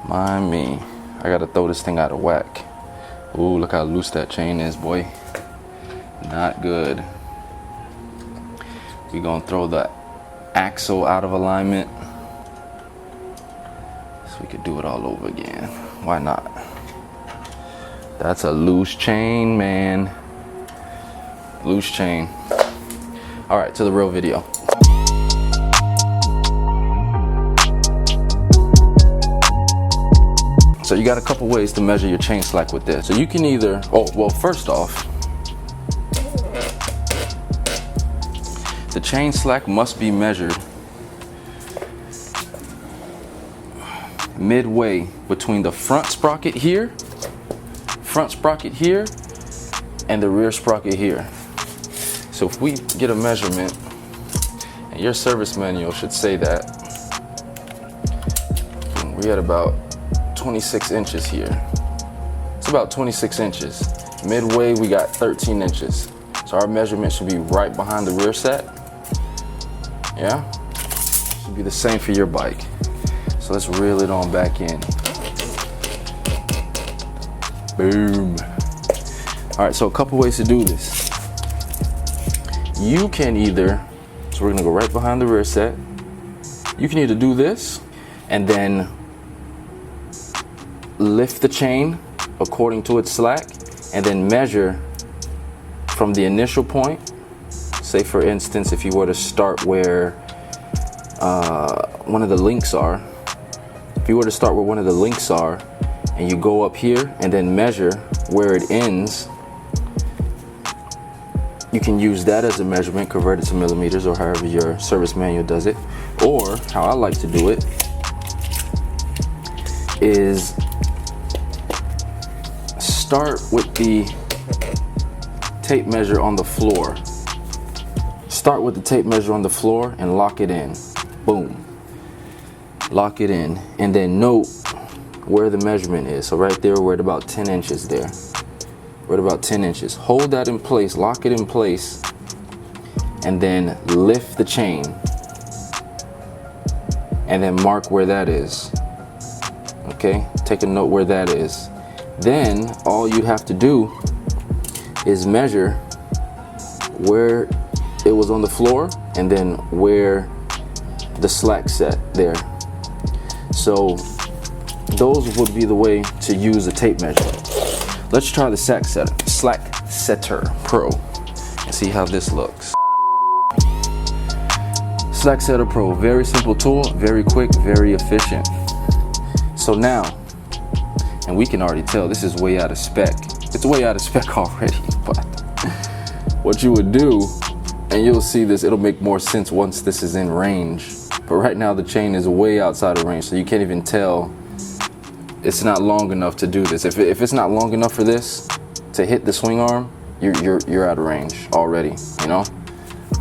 Mind me. I gotta throw this thing out of whack. Ooh, look how loose that chain is, boy. Not good. We gonna throw the axle out of alignment so we could do it all over again. Why not? That's a loose chain, man. Loose chain. All right, to the real video. So you got a couple ways to measure your chain slack with this. So you can either, first off, the chain slack must be measured midway between the front sprocket here, and the rear sprocket here. So if we get a measurement, and your service manual should say that, we at about 26 inches here. It's about 26 inches. Midway, we got 13 inches. So our measurement should be right behind the rear set. Yeah? Should be the same for your bike. So let's reel it on back in. Boom. All right, so a couple ways to do this. You can either, so we're gonna go right behind the rear set. You can either do this and then lift the chain according to its slack and then measure from the initial point. Say for instance, if you were to start where one of the links are, and you go up here and then measure where it ends, you can use that as a measurement, convert it to millimeters or however your service manual does it. Or how I like to do it is start with the tape measure on the floor. Start with the tape measure on the floor and lock it in. Boom. Lock it in. And then note where the measurement is. So right there, we're at about 10 inches there. We're at about 10 inches. Hold that in place, lock it in place, and then lift the chain. And then mark where that is. Okay? Take a note where that is. Then all you have to do is measure where it was on the floor and then where the slack set there. So those would be the way to use a tape measure. Let's try the Slacksetter Pro and see how this looks. Slacksetter Pro, very simple tool, very quick, very efficient. So now, and we can already tell this is way out of spec. It's way out of spec already, but what you would do, and you'll see this, it'll make more sense once this is in range. But right now the chain is way outside of range, so you can't even tell. It's not long enough to do this. If it's not long enough for this to hit the swing arm, you're out of range already, you know?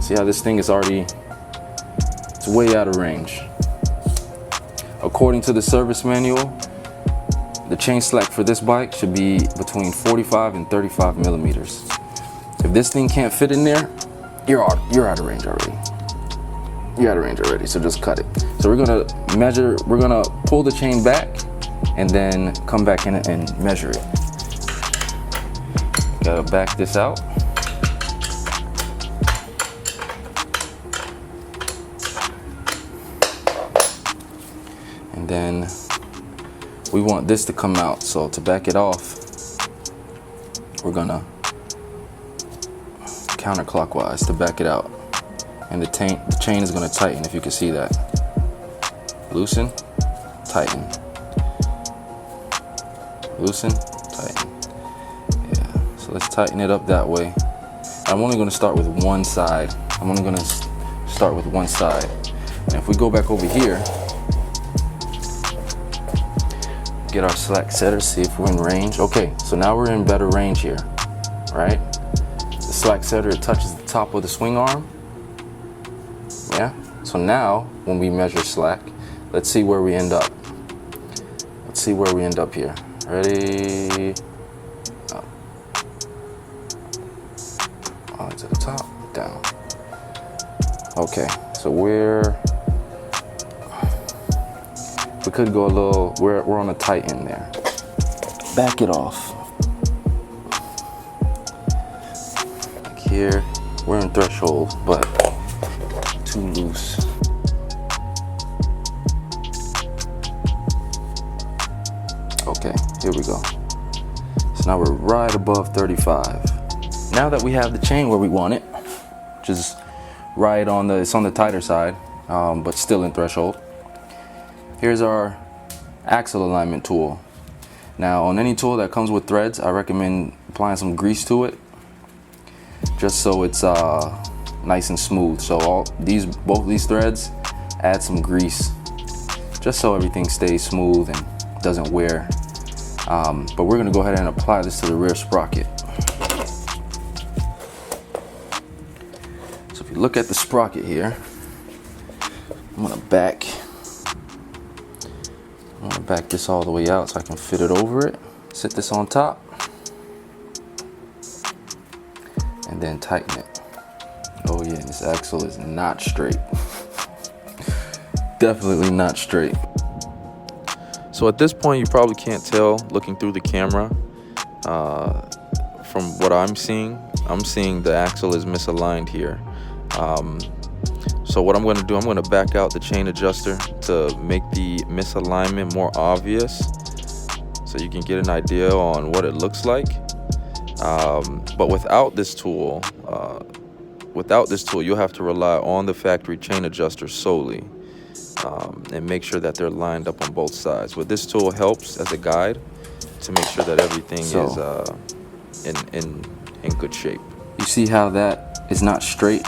See how this thing is already, it's way out of range. According to the service manual, the chain slack for this bike should be between 45 and 35 millimeters. If this thing can't fit in there, you're out of range already. You're out of range already, so just cut it. So we're gonna measure, we're gonna pull the chain back and then come back in and measure it. Gotta back this out. And then we want this to come out, so to back it off, we're gonna counterclockwise to back it out. And the chain is gonna tighten, if you can see that. Loosen, tighten. Loosen, tighten. Yeah, so let's tighten it up that way. I'm only gonna start with one side. And if we go back over here, get our Slacksetter, see if we're in range. Okay, so now we're in better range here, right? The Slacksetter, it touches the top of the swing arm. Yeah, so now when we measure slack, let's see where we end up. Let's see where we end up here. Ready? Up. On to the top, down. Okay, so we're We could go a little, we're on a tight end there. Back it off. Like here, we're in threshold, but too loose. Okay, here we go. So now we're right above 35. Now that we have the chain where we want it, which is right on the, it's on the tighter side, but still in threshold. Here's our axial alignment tool. Now on any tool that comes with threads, I recommend applying some grease to it, just so it's nice and smooth. So both these threads, add some grease, just so everything stays smooth and doesn't wear. But we're gonna go ahead and apply this to the rear sprocket. So if you look at the sprocket here, I'm gonna back this all the way out so I can fit it over it. Sit this on top and then tighten it. Oh yeah, this axle is not straight. Definitely not straight. So at this point, you probably can't tell looking through the camera. From what I'm seeing the axle is misaligned here. So what I'm going to do, I'm going to back out the chain adjuster to make the misalignment more obvious, so you can get an idea on what it looks like. But without this tool, you'll have to rely on the factory chain adjuster solely. And make sure that they're lined up on both sides. But this tool helps as a guide to make sure that everything is in good shape. You see how that is not straight?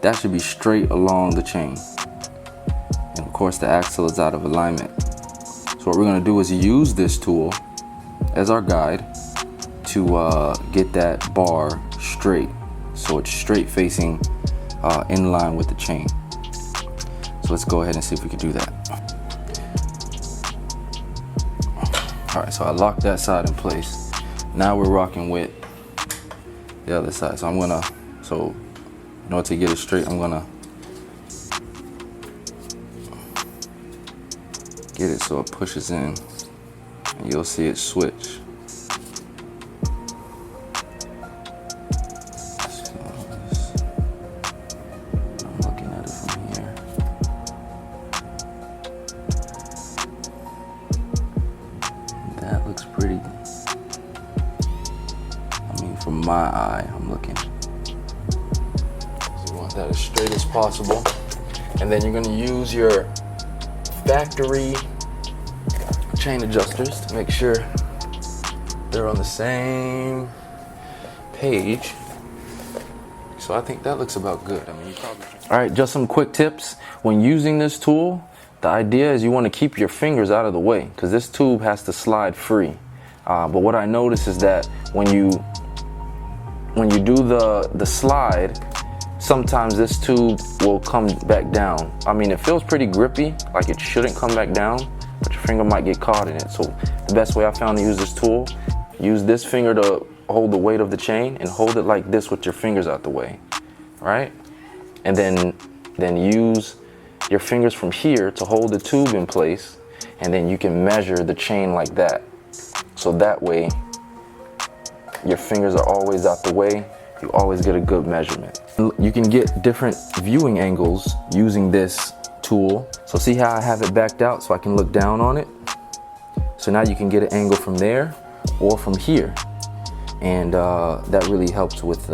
That should be straight along the chain. And of course the axle is out of alignment. So what we're gonna do is use this tool as our guide to get that bar straight. So it's straight facing in line with the chain. So let's go ahead and see if we can do that. All right, so I locked that side in place. Now we're rocking with the other side. So in order to get it straight, I'm gonna get it so it pushes in, and you'll see it switch. That looks pretty. I mean, from my eye, I'm looking. So you want that as straight as possible. And then you're gonna use your factory chain adjusters to make sure they're on the same page. So I think that looks about good. I mean, you probably. All right, just some quick tips. When using this tool, the idea is you want to keep your fingers out of the way because this tube has to slide free. But what I notice is that when you do the slide, sometimes this tube will come back down. I mean, it feels pretty grippy, like it shouldn't come back down, but your finger might get caught in it. So the best way I found to use this tool, use this finger to hold the weight of the chain and hold it like this with your fingers out the way, right? And then use your fingers from here to hold the tube in place, and then you can measure the chain like that. So that way, your fingers are always out the way, you always get a good measurement. You can get different viewing angles using this tool. So see how I have it backed out so I can look down on it? So now you can get an angle from there or from here. And that really helps with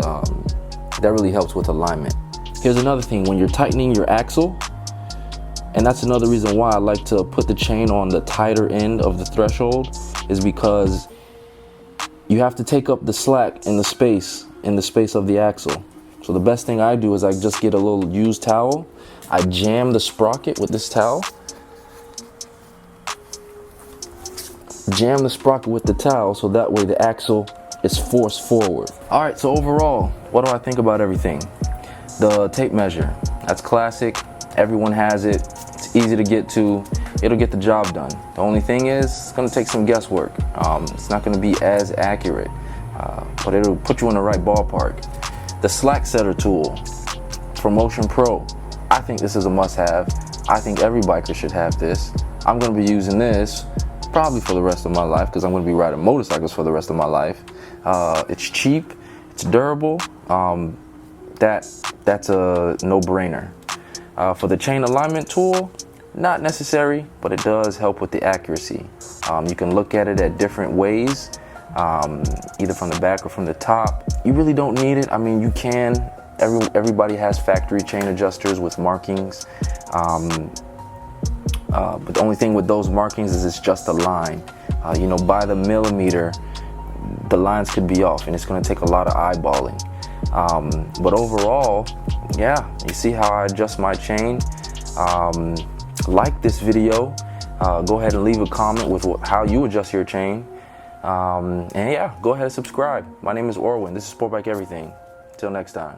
alignment. Here's another thing, when you're tightening your axle, and that's another reason why I like to put the chain on the tighter end of the threshold, is because you have to take up the slack in the space of the axle. So the best thing I do is I just get a little used towel, I jam the sprocket with this towel, jam the sprocket with the towel so that way the axle is forced forward. All right, so overall, what do I think about everything? The tape measure, that's classic. Everyone has it. It's easy to get to. It'll get the job done. The only thing is, it's gonna take some guesswork. It's not gonna be as accurate, but it'll put you in the right ballpark. The Slacksetter tool from Motion Pro, I think this is a must-have. I think every biker should have this. I'm gonna be using this probably for the rest of my life because I'm gonna be riding motorcycles for the rest of my life. It's cheap, it's durable. That's a no-brainer. For the chain alignment tool, not necessary, but it does help with the accuracy. You can look at it at different ways, either from the back or from the top. You really don't need it. I mean, you can. Everybody has factory chain adjusters with markings. But the only thing with those markings is it's just a line. By the millimeter, the lines could be off, and it's going to take a lot of eyeballing. But overall, yeah, you see how I adjust my chain. Like this video. Go ahead and leave a comment with how you adjust your chain. And yeah, go ahead and subscribe. My name is Orwin. This is Sport Bike Everything. Till next time.